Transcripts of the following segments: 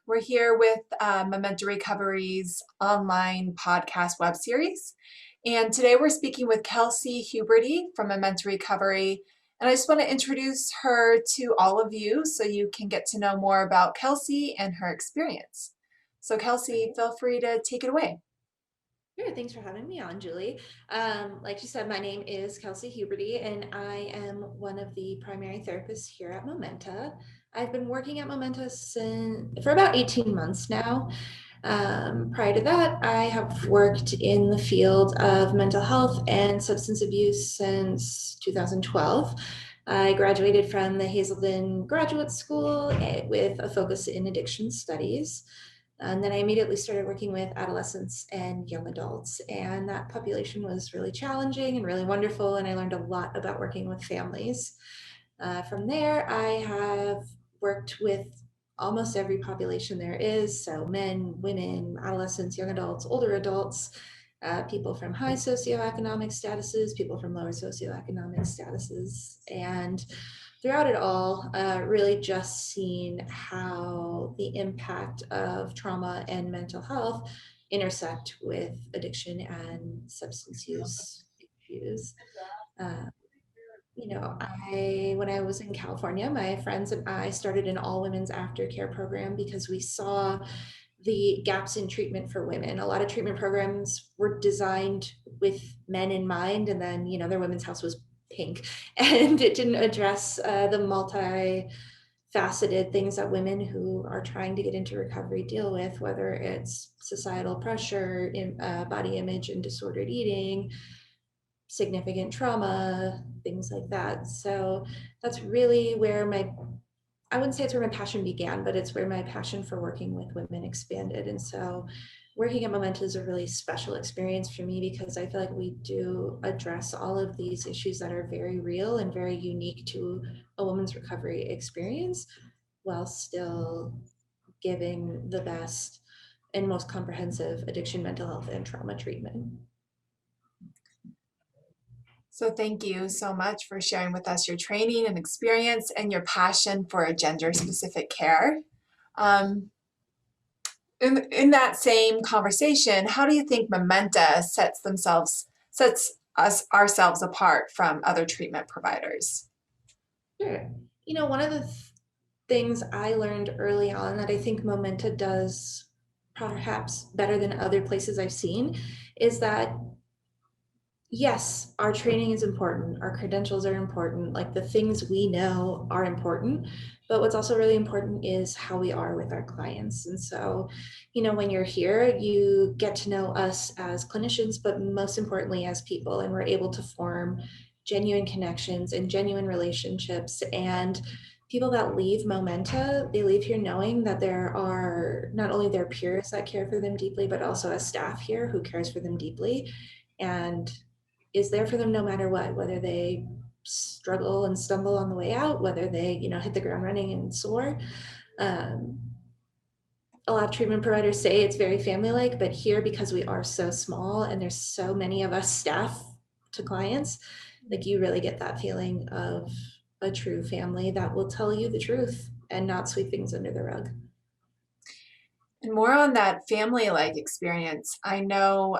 We're here with Momenta Recovery's online podcast web series. And today we're speaking with Kelsey Huberty from Momenta Recovery. And I just want to introduce her to all of you so you can get to know more about Kelsey and her experience. So Kelsey, feel free to take it away. Sure, thanks for having me on, Julie. Like you said, my name is Kelsey Huberty, and I am one of the primary therapists here at Momenta. I've been working at Momenta for about 18 months now. Prior to that, I have worked in the field of mental health and substance abuse since 2012. I graduated from the Hazelden Graduate School with a focus in addiction studies. And then I immediately started working with adolescents and young adults. And that population was really challenging and really wonderful. And I learned a lot about working with families. From there, I have worked with almost every population there is. So men, women, adolescents, young adults, older adults, people from high socioeconomic statuses, people from lower socioeconomic statuses. And throughout it all, really just seen how the impact of trauma and mental health intersect with addiction and substance use issues. Uh, when I was in California, my friends and I started an all women's aftercare program because we saw the gaps in treatment for women. A lot of treatment programs were designed with men in mind, and then, their women's house was pink and it didn't address the multi-faceted things that women who are trying to get into recovery deal with, whether it's societal pressure, body image and disordered eating, significant trauma, things like that. So that's really where I wouldn't say it's where my passion began, but it's where my passion for working with women expanded. And so working at Momenta is a really special experience for me because I feel like we do address all of these issues that are very real and very unique to a woman's recovery experience while still giving the best and most comprehensive addiction, mental health, and trauma treatment. So thank you so much for sharing with us your training and experience and your passion for gender-specific care. Um, in that same conversation, how do you think Momenta sets us ourselves apart from other treatment providers? Sure. One of the things I learned early on that I think Momenta does perhaps better than other places I've seen is that yes, our training is important, our credentials are important, like the things we know are important, but what's also really important is how we are with our clients. And so, when you're here, you get to know us as clinicians, but most importantly as people, and we're able to form genuine connections and genuine relationships. And people that leave Momenta, they leave here knowing that there are not only their peers that care for them deeply, but also a staff here who cares for them deeply and is there for them no matter what, whether they struggle and stumble on the way out, whether they, hit the ground running and soar. Um, a lot of treatment providers say it's very family-like, but here, because we are so small and there's so many of us staff to clients, like you really get that feeling of a true family that will tell you the truth and not sweep things under the rug. And more on that family-like experience, I know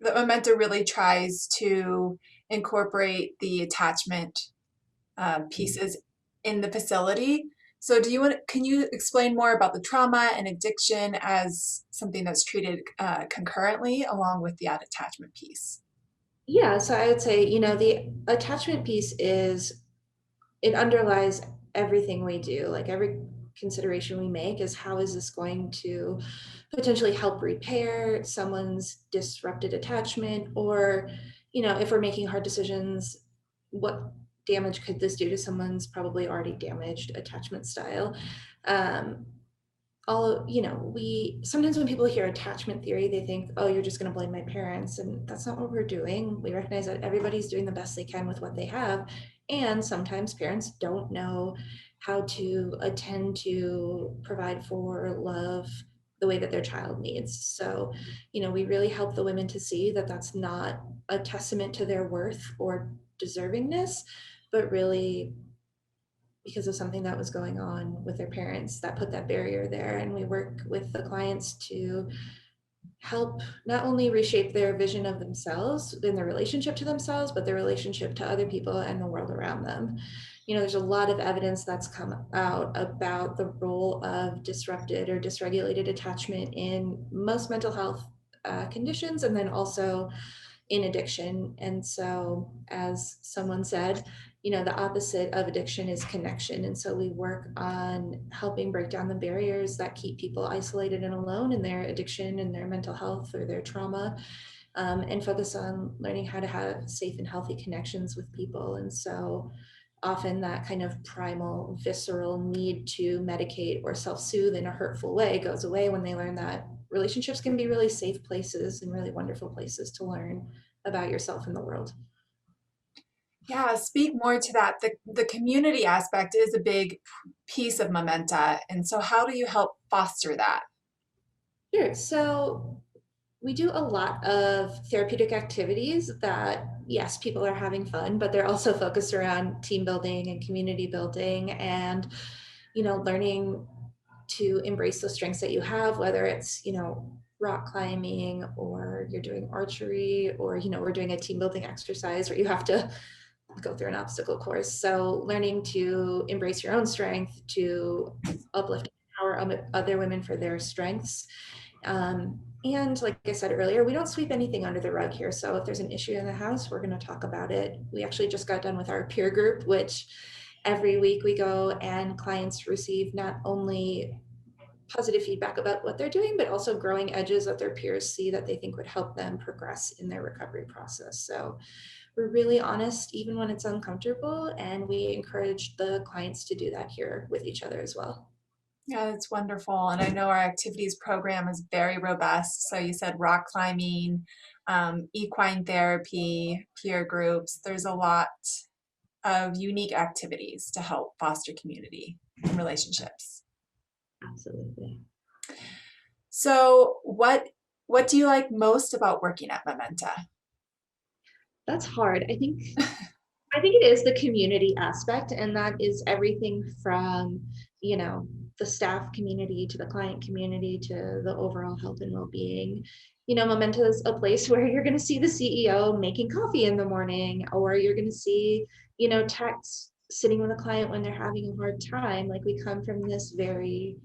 that Momenta really tries to incorporate the attachment pieces in the facility. So can you explain more about the trauma and addiction as something that's treated concurrently along with the attachment piece? Yeah, so I would say, the attachment piece it underlies everything we do. Like every consideration we make is how is this going to potentially help repair someone's disrupted attachment, or if we're making hard decisions, what damage could this do to someone's probably already damaged attachment style. um, we sometimes when people hear attachment theory, they think, oh, you're just going to blame my parents, and that's not what we're doing. We recognize that everybody's doing the best they can with what they have, and sometimes parents don't know how to attend to provide for love the way that their child needs. So we really help the women to see that that's not a testament to their worth or deservingness, but really because of something that was going on with their parents that put that barrier there. And we work with the clients to help not only reshape their vision of themselves in their relationship to themselves, but their relationship to other people and the world around them. There's a lot of evidence that's come out about the role of disrupted or dysregulated attachment in most mental health conditions, and then also in addiction. And so, as someone said, the opposite of addiction is connection. And so we work on helping break down the barriers that keep people isolated and alone in their addiction and their mental health or their trauma, and focus on learning how to have safe and healthy connections with people. And so often that kind of primal, visceral need to medicate or self soothe in a hurtful way goes away when they learn that relationships can be really safe places and really wonderful places to learn about yourself and the world. Yeah, speak more to that. The community aspect is a big piece of Momenta. And so how do you help foster that? Sure. So we do a lot of therapeutic activities that, yes, people are having fun, but they're also focused around team building and community building and, learning to embrace those strengths that you have, whether it's, rock climbing or you're doing archery or, we're doing a team building exercise where you have to go through an obstacle course. So learning to embrace your own strength, to uplift and empower other women for their strengths. And like I said earlier, we don't sweep anything under the rug here. So if there's an issue in the house, we're going to talk about it. We actually just got done with our peer group, which every week we go and clients receive not only positive feedback about what they're doing, but also growing edges that their peers see that they think would help them progress in their recovery process. So we're really honest, even when it's uncomfortable, and we encourage the clients to do that here with each other as well. Yeah, that's wonderful. And I know our activities program is very robust. So you said rock climbing, equine therapy, peer groups. There's a lot of unique activities to help foster community and relationships. Absolutely. So what do you like most about working at Momenta? That's hard. I think it is the community aspect, and that is everything from, you know, the staff community to the client community to the overall health and well-being. Momenta is a place where you're going to see the CEO making coffee in the morning, or you're going to see, techs sitting with a client when they're having a hard time. Like, we come from this very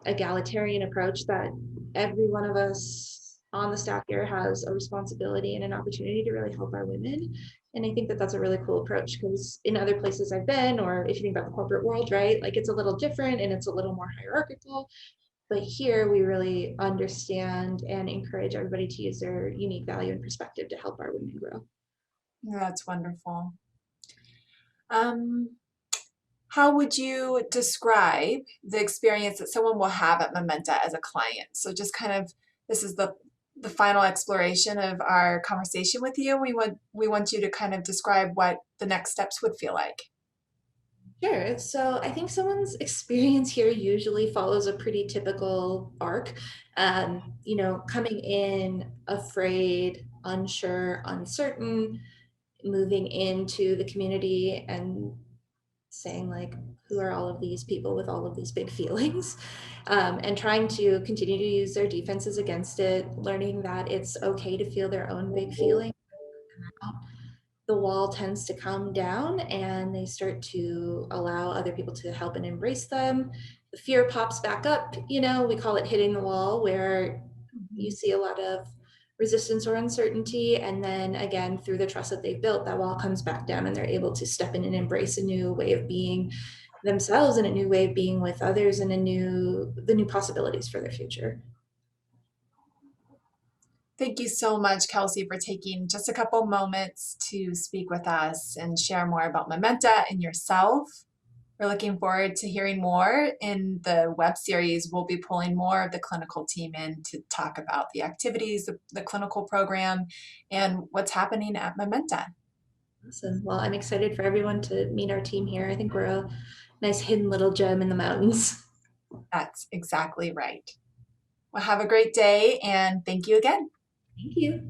egalitarian approach that every one of us on the staff here has a responsibility and an opportunity to really help our women. And I think that that's a really cool approach, because in other places I've been, or if you think about the corporate world, right, like it's a little different and it's a little more hierarchical. But here we really understand and encourage everybody to use their unique value and perspective to help our women grow. Yeah, that's wonderful. Um, how would you describe the experience that someone will have at Momenta as a client? So just kind of, this is the final exploration of our conversation with you. We want you to kind of describe what the next steps would feel like. Sure. So I think someone's experience here usually follows a pretty typical arc. Coming in afraid, unsure, uncertain, moving into the community and saying, like, who are all of these people with all of these big feelings? And trying to continue to use their defenses against it, learning that it's okay to feel their own big feelings. The wall tends to come down and they start to allow other people to help and embrace them. The fear pops back up, we call it hitting the wall, where you Mhm. see a lot of resistance or uncertainty. And then again, through the trust that they've built, that wall comes back down and they're able to step in and embrace a new way of being themselves and a new way of being with others and the new possibilities for their future. Thank you so much, Kelsey, for taking just a couple moments to speak with us and share more about Momenta and yourself. We're looking forward to hearing more. In the web series, we'll be pulling more of the clinical team in to talk about the activities, the clinical program, and what's happening at Momenta. Awesome. Well, I'm excited for everyone to meet our team here. I think we're a nice hidden little gem in the mountains. That's exactly right. Well, have a great day and thank you again. Thank you.